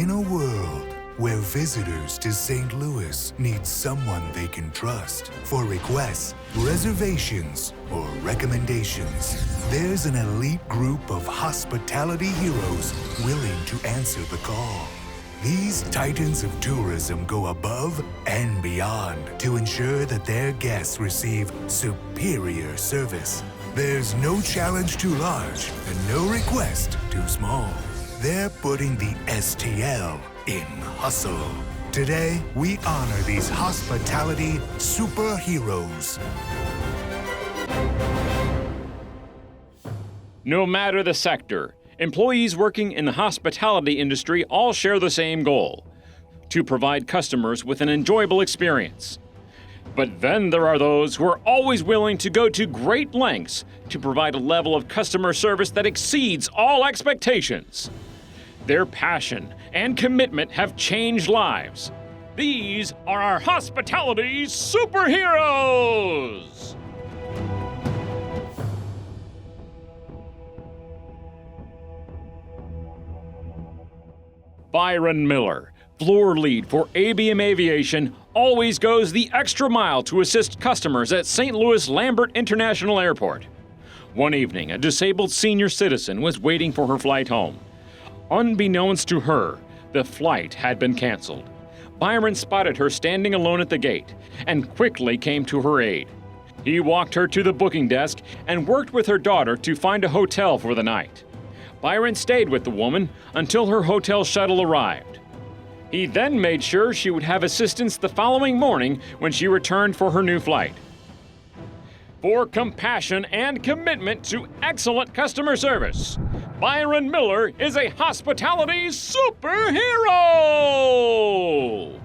In a world where visitors to St. Louis need someone they can trust for requests, reservations, or recommendations, there's an elite group of hospitality heroes willing to answer the call. These titans of tourism go above and beyond to ensure that their guests receive superior service. There's no challenge too large and no request too small. They're putting the STL in hustle. Today, we honor these hospitality superheroes. No matter the sector, employees working in the hospitality industry all share the same goal: to provide customers with an enjoyable experience. But then there are those who are always willing to go to great lengths to provide a level of customer service that exceeds all expectations. Their passion and commitment have changed lives. These are our hospitality superheroes! Byron Miller, floor lead for ABM Aviation, always goes the extra mile to assist customers at St. Louis Lambert International Airport. One evening, a disabled senior citizen was waiting for her flight home. Unbeknownst to her, the flight had been canceled. Byron spotted her standing alone at the gate and quickly came to her aid. He walked her to the booking desk and worked with her daughter to find a hotel for the night. Byron stayed with the woman until her hotel shuttle arrived. He then made sure she would have assistance the following morning when she returned for her new flight. For compassion and commitment to excellent customer service, Byron Miller is a hospitality superhero!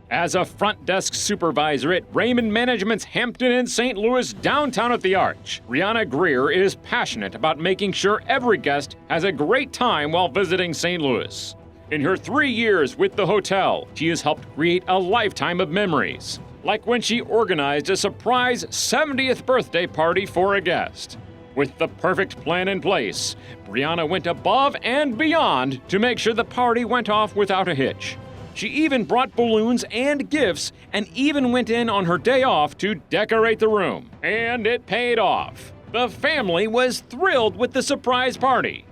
As a front desk supervisor at Raymond Management's Hampton Inn St. Louis downtown at the Arch, Brianna Greer is passionate about making sure every guest has a great time while visiting St. Louis. In her 3 years with the hotel, she has helped create a lifetime of memories, like when she organized a surprise 70th birthday party for a guest. With the perfect plan in place, Brianna went above and beyond to make sure the party went off without a hitch. She even brought balloons and gifts and even went in on her day off to decorate the room. And it paid off. The family was thrilled with the surprise party.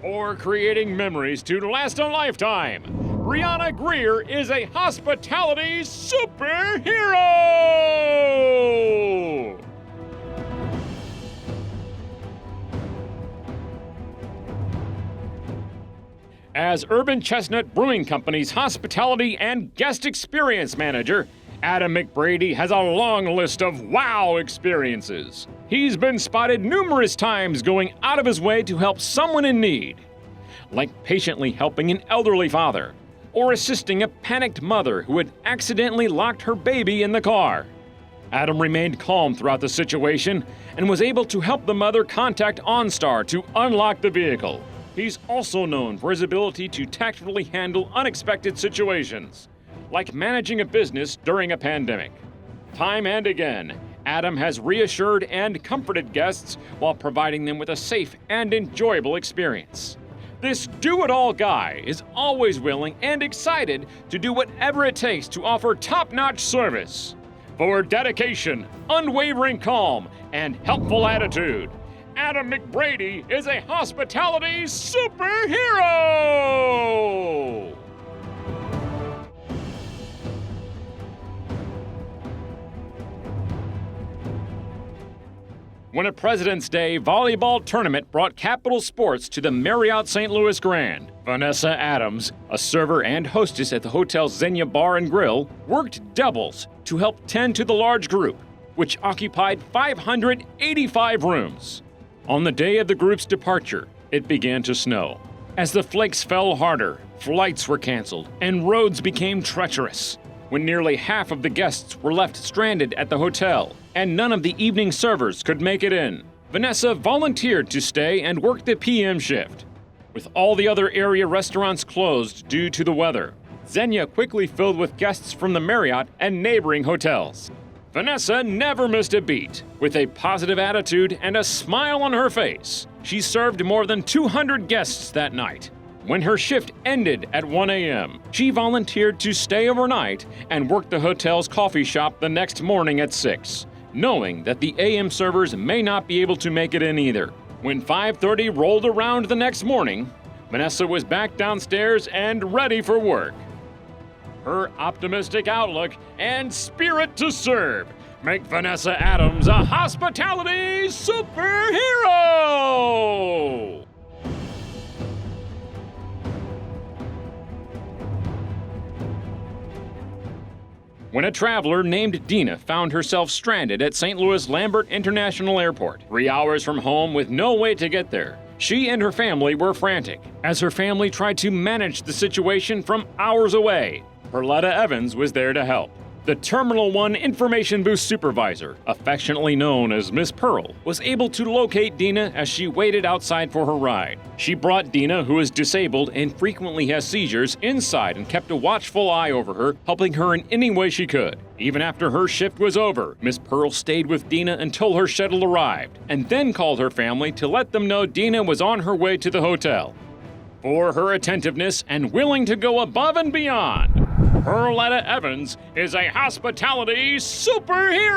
For creating memories to last a lifetime, Brianna Greer is a hospitality superhero! As Urban Chestnut Brewing Company's Hospitality and Guest Experience Manager, Adam Mcbrady has a long list of wow experiences. He's been spotted numerous times going out of his way to help someone in need, like patiently helping an elderly father, or assisting a panicked mother who had accidentally locked her baby in the car. Adam remained calm throughout the situation and was able to help the mother contact OnStar to unlock the vehicle. He's also known for his ability to tactfully handle unexpected situations, like managing a business during a pandemic. Time and again, Adam has reassured and comforted guests while providing them with a safe and enjoyable experience. This do-it-all guy is always willing and excited to do whatever it takes to offer top-notch service. For dedication, unwavering calm, and helpful attitude, Adam Mcbrady is a hospitality superhero! When a President's Day volleyball tournament brought Capital Sports to the Marriott St. Louis Grand, Vanessa Adams, a server and hostess at the hotel's Xenia Bar and Grill, worked doubles to help tend to the large group, which occupied 585 rooms. On the day of the group's departure, it began to snow. As the flakes fell harder, flights were canceled and roads became treacherous. When nearly half of the guests were left stranded at the hotel and none of the evening servers could make it in, Vanessa volunteered to stay and work the PM shift. With all the other area restaurants closed due to the weather, Xenia quickly filled with guests from the Marriott and neighboring hotels. Vanessa never missed a beat. With a positive attitude and a smile on her face, she served more than 200 guests that night. When her shift ended at 1 a.m., she volunteered to stay overnight and work the hotel's coffee shop the next morning at 6, knowing that the AM servers may not be able to make it in either. When 5:30 rolled around the next morning, Vanessa was back downstairs and ready for work. Her optimistic outlook and spirit to serve make Vanessa Adams a hospitality superhero! When a traveler named Dina found herself stranded at St. Louis Lambert International Airport, 3 hours from home with no way to get there, she and her family were frantic as her family tried to manage the situation from hours away. Perletta Evans was there to help. The Terminal 1 Information Booth Supervisor, affectionately known as Miss Pearl, was able to locate Dina as she waited outside for her ride. She brought Dina, who is disabled and frequently has seizures, inside and kept a watchful eye over her, helping her in any way she could. Even after her shift was over, Miss Pearl stayed with Dina until her shuttle arrived, and then called her family to let them know Dina was on her way to the hotel. For her attentiveness and willing to go above and beyond, Perletta Evans is a hospitality superhero!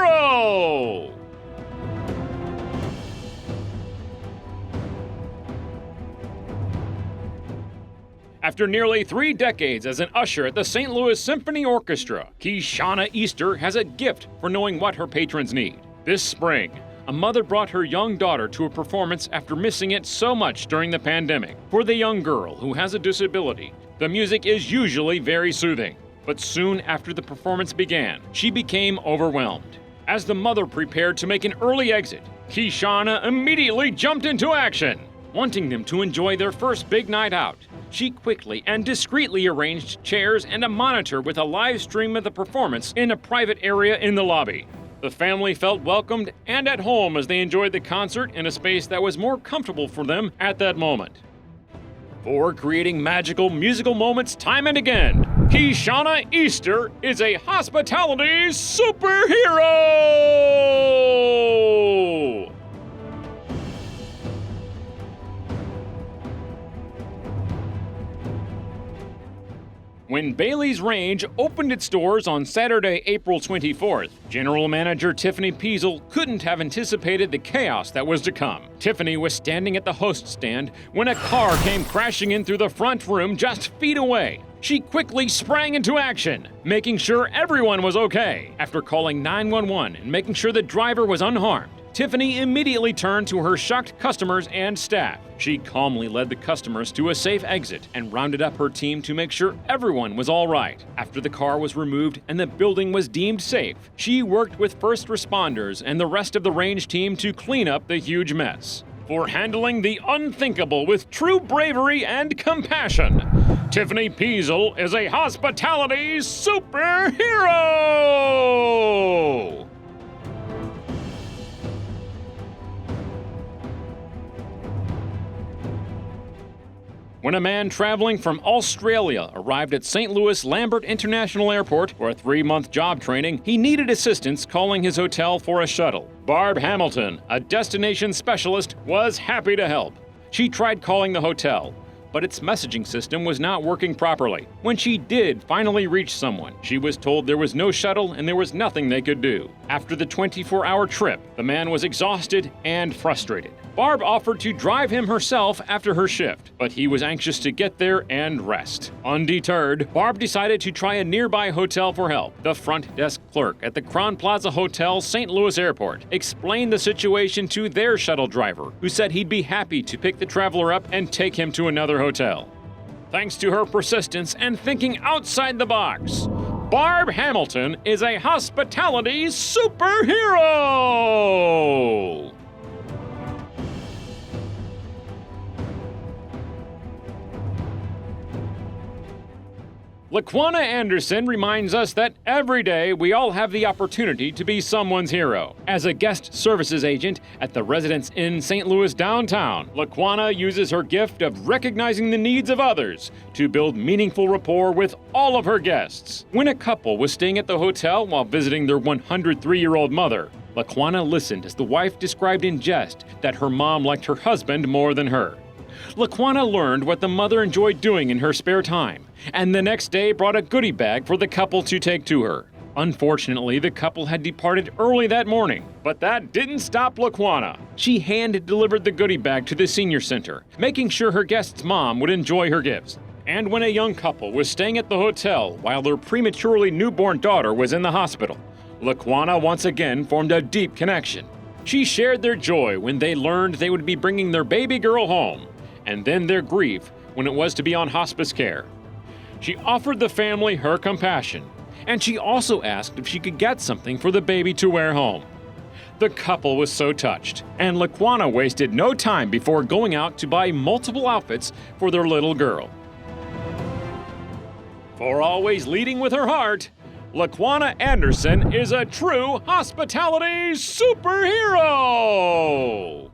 After nearly 3 decades as an usher at the St. Louis Symphony Orchestra, Keyshawna Easter has a gift for knowing what her patrons need. This spring, a mother brought her young daughter to a performance after missing it so much during the pandemic. For the young girl who has a disability, the music is usually very soothing. But soon after the performance began, she became overwhelmed. As the mother prepared to make an early exit, Keyshawna immediately jumped into action. Wanting them to enjoy their first big night out, she quickly and discreetly arranged chairs and a monitor with a live stream of the performance in a private area in the lobby. The family felt welcomed and at home as they enjoyed the concert in a space that was more comfortable for them at that moment. For creating magical musical moments time and again, Keyshawna Easter is a hospitality superhero! When Bailey's Range opened its doors on Saturday, April 24th, General Manager Tiffany Piezel couldn't have anticipated the chaos that was to come. Tiffany was standing at the host stand when a car came crashing in through the front room just feet away. She quickly sprang into action, making sure everyone was okay. After calling 911 and making sure the driver was unharmed, Tiffany immediately turned to her shocked customers and staff. She calmly led the customers to a safe exit and rounded up her team to make sure everyone was all right. After the car was removed and the building was deemed safe, she worked with first responders and the rest of the range team to clean up the huge mess. For handling the unthinkable with true bravery and compassion, Tiffany Piezel is a hospitality superhero! When a man traveling from Australia arrived at St. Louis Lambert International Airport for a 3-month job training, he needed assistance calling his hotel for a shuttle. Barb Hamilton, a destination specialist, was happy to help. She tried calling the hotel, but its messaging system was not working properly. When she did finally reach someone, she was told there was no shuttle and there was nothing they could do. After the 24-hour trip, the man was exhausted and frustrated. Barb offered to drive him herself after her shift, but he was anxious to get there and rest. Undeterred, Barb decided to try a nearby hotel for help. The front desk clerk at the Crowne Plaza Hotel, St. Louis Airport, explained the situation to their shuttle driver, who said he'd be happy to pick the traveler up and take him to another hotel. Thanks to her persistence and thinking outside the box, Barb Hamilton is a hospitality superhero! Laquana Anderson reminds us that every day we all have the opportunity to be someone's hero. As a guest services agent at the Residence Inn St. Louis downtown, Laquana uses her gift of recognizing the needs of others to build meaningful rapport with all of her guests. When a couple was staying at the hotel while visiting their 103-year-old mother, Laquana listened as the wife described in jest that her mom liked her husband more than her. Laquana learned what the mother enjoyed doing in her spare time, and the next day brought a goodie bag for the couple to take to her. Unfortunately, the couple had departed early that morning, but that didn't stop Laquana. She hand-delivered the goodie bag to the senior center, making sure her guest's mom would enjoy her gifts. And when a young couple was staying at the hotel while their prematurely newborn daughter was in the hospital, Laquana once again formed a deep connection. She shared their joy when they learned they would be bringing their baby girl home, and then their grief when it was to be on hospice care. She offered the family her compassion, and she also asked if she could get something for the baby to wear home. The couple was so touched, and Laquana wasted no time before going out to buy multiple outfits for their little girl. For always leading with her heart, Laquana Anderson is a true hospitality superhero!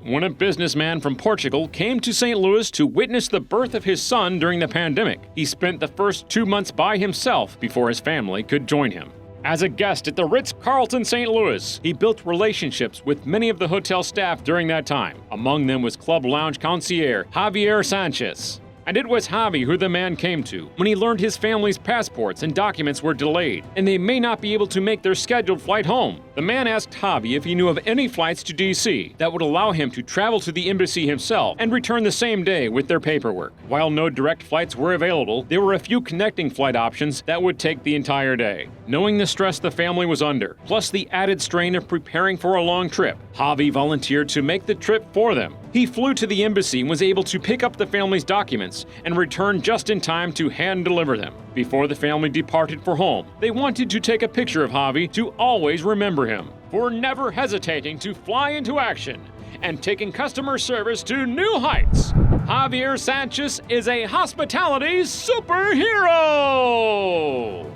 When a businessman from Portugal came to St. Louis to witness the birth of his son during the pandemic, he spent the first 2 months by himself before his family could join him. As a guest at the Ritz-Carlton St. Louis, he built relationships with many of the hotel staff during that time. Among them was Club Lounge concierge Javier Sanchez. And it was Javi who the man came to when he learned his family's passports and documents were delayed, and they may not be able to make their scheduled flight home. The man asked Javi if he knew of any flights to D.C. that would allow him to travel to the embassy himself and return the same day with their paperwork. While no direct flights were available, there were a few connecting flight options that would take the entire day. Knowing the stress the family was under, plus the added strain of preparing for a long trip, Javi volunteered to make the trip for them. He flew to the embassy and was able to pick up the family's documents and return just in time to hand-deliver them. Before the family departed for home, they wanted to take a picture of Javi to always remember him for never hesitating to fly into action and taking customer service to new heights. Javier Sanchez is a hospitality superhero!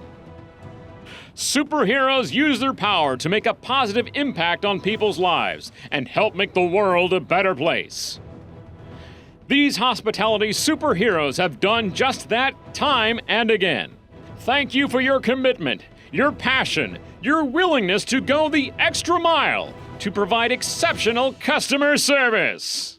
Superheroes use their power to make a positive impact on people's lives and help make the world a better place. These hospitality superheroes have done just that time and again. Thank you for your commitment, your passion, your willingness to go the extra mile to provide exceptional customer service.